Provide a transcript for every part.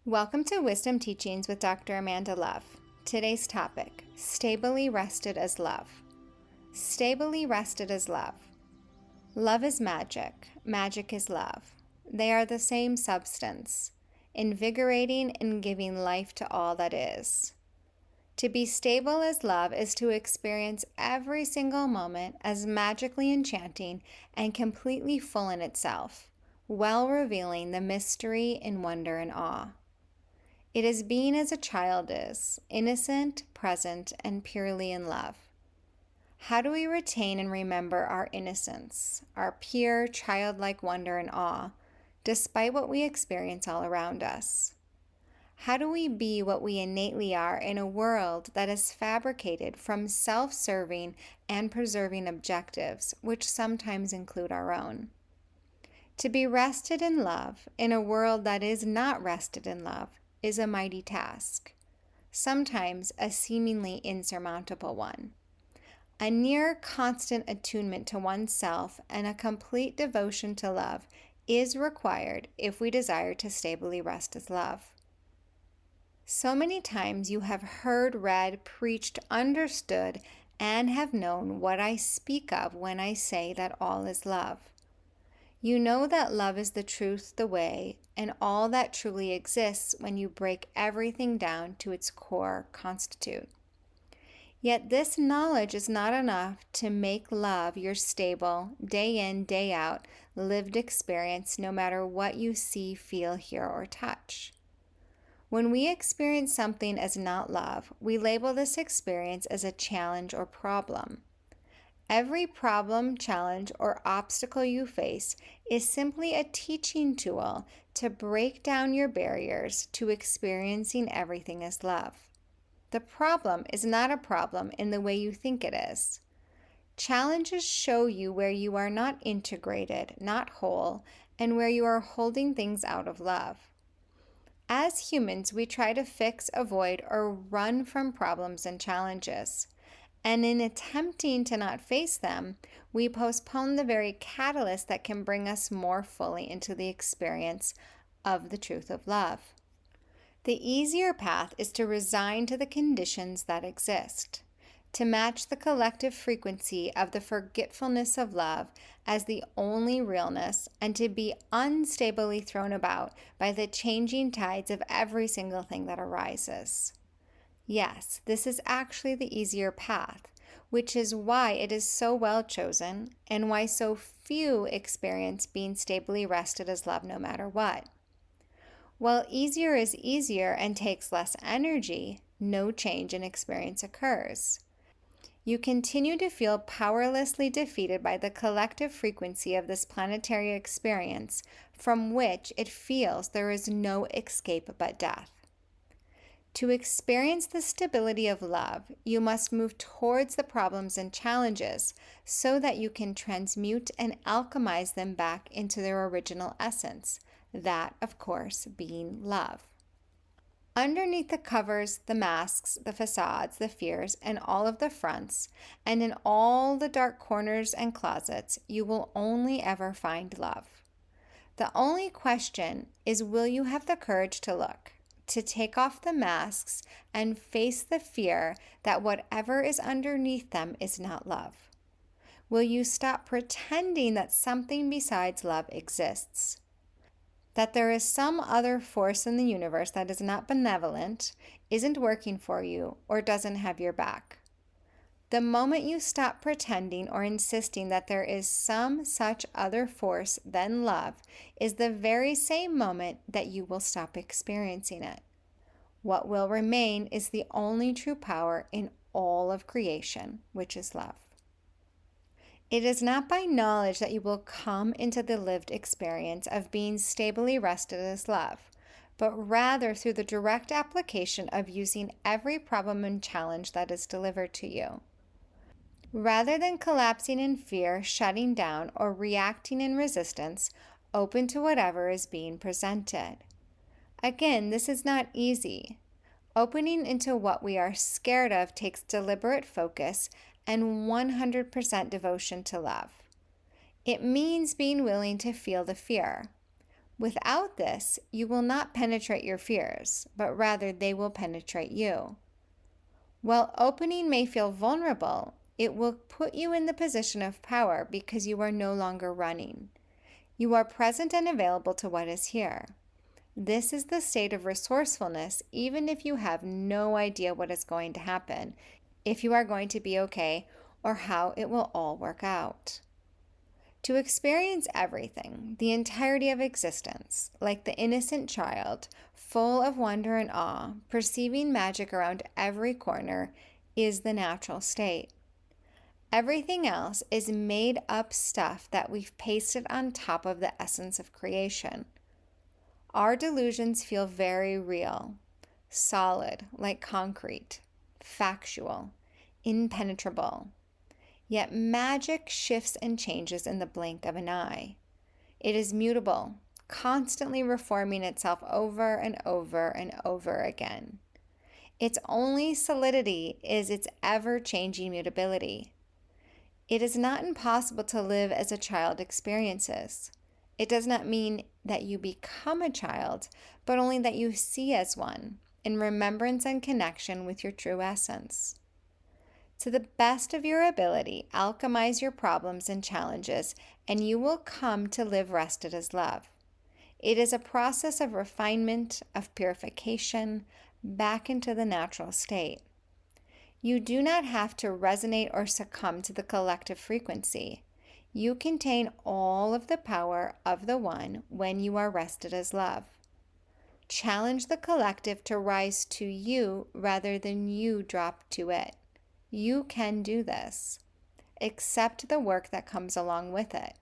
Welcome to Wisdom Teachings with Dr. Amanda Love. Today's topic, stably rested as love. Stably rested as love. Love is magic. Magic is love. They are the same substance, invigorating and giving life to all that is. To be stable as love is to experience every single moment as magically enchanting and completely full in itself, while revealing the mystery in wonder and awe. It is being as a child is, innocent, present, and purely in love. How do we retain and remember our innocence, our pure, childlike wonder and awe, despite what we experience all around us? How do we be what we innately are in a world that is fabricated from self-serving and preserving objectives, which sometimes include our own? To be rested in love in a world that is not rested in love is a mighty task, sometimes a seemingly insurmountable one. A near constant attunement to oneself and a complete devotion to love is required if we desire to stably rest as love. So many times you have heard, read, preached, understood, and have known what I speak of when I say that all is love. You know that love is the truth, the way, and all that truly exists when you break everything down to its core constituent. Yet this knowledge is not enough to make love your stable, day in, day out, lived experience no matter what you see, feel, hear, or touch. When we experience something as not love, we label this experience as a challenge or problem. Every problem, challenge, or obstacle you face is simply a teaching tool to break down your barriers to experiencing everything as love. The problem is not a problem in the way you think it is. Challenges show you where you are not integrated, not whole, and where you are holding things out of love. As humans, we try to fix, avoid, or run from problems and challenges. And in attempting to not face them, we postpone the very catalyst that can bring us more fully into the experience of the truth of love. The easier path is to resign to the conditions that exist, to match the collective frequency of the forgetfulness of love as the only realness, and to be unstably thrown about by the changing tides of every single thing that arises. Yes, this is actually the easier path, which is why it is so well chosen and why so few experience being stably rested as love no matter what. While easier is easier and takes less energy, no change in experience occurs. You continue to feel powerlessly defeated by the collective frequency of this planetary experience from which it feels there is no escape but death. To experience the stability of love, you must move towards the problems and challenges so that you can transmute and alchemize them back into their original essence, that, of course, being love. Underneath the covers, the masks, the facades, the fears, and all of the fronts, and in all the dark corners and closets, you will only ever find love. The only question is, will you have the courage to look, to take off the masks and face the fear that whatever is underneath them is not love? Will you stop pretending that something besides love exists? That there is some other force in the universe that is not benevolent, isn't working for you, or doesn't have your back? The moment you stop pretending or insisting that there is some such other force than love is the very same moment that you will stop experiencing it. What will remain is the only true power in all of creation, which is love. It is not by knowledge that you will come into the lived experience of being stably rested as love, but rather through the direct application of using every problem and challenge that is delivered to you. Rather than collapsing in fear, shutting down, or reacting in resistance, open to whatever is being presented. Again, this is not easy. Opening into what we are scared of takes deliberate focus and 100% devotion to love. It means being willing to feel the fear. Without this, you will not penetrate your fears, but rather they will penetrate you. While opening may feel vulnerable, it will put you in the position of power because you are no longer running. You are present and available to what is here. This is the state of resourcefulness, even if you have no idea what is going to happen, if you are going to be okay, or how it will all work out. To experience everything, the entirety of existence, like the innocent child, full of wonder and awe, perceiving magic around every corner, is the natural state. Everything else is made up stuff that we've pasted on top of the essence of creation. Our delusions feel very real, solid like concrete, factual, impenetrable. Yet magic shifts and changes in the blink of an eye. It is mutable, constantly reforming itself over and over and over again. Its only solidity is its ever-changing mutability. It is not impossible to live as a child experiences. It does not mean that you become a child, but only that you see as one, in remembrance and connection with your true essence. To the best of your ability, alchemize your problems and challenges, and you will come to live rested as love. It is a process of refinement, of purification, back into the natural state. You do not have to resonate or succumb to the collective frequency. You contain all of the power of the One when you are rested as love. Challenge the collective to rise to you rather than you drop to it. You can do this. Accept the work that comes along with it.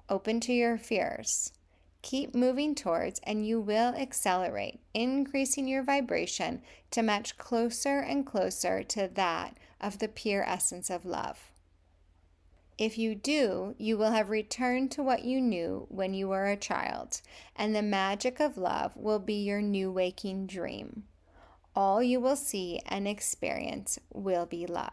Open to your fears. Keep moving towards, and you will accelerate, increasing your vibration to match closer and closer to that of the pure essence of love. If you do, you will have returned to what you knew when you were a child, and the magic of love will be your new waking dream. All you will see and experience will be love.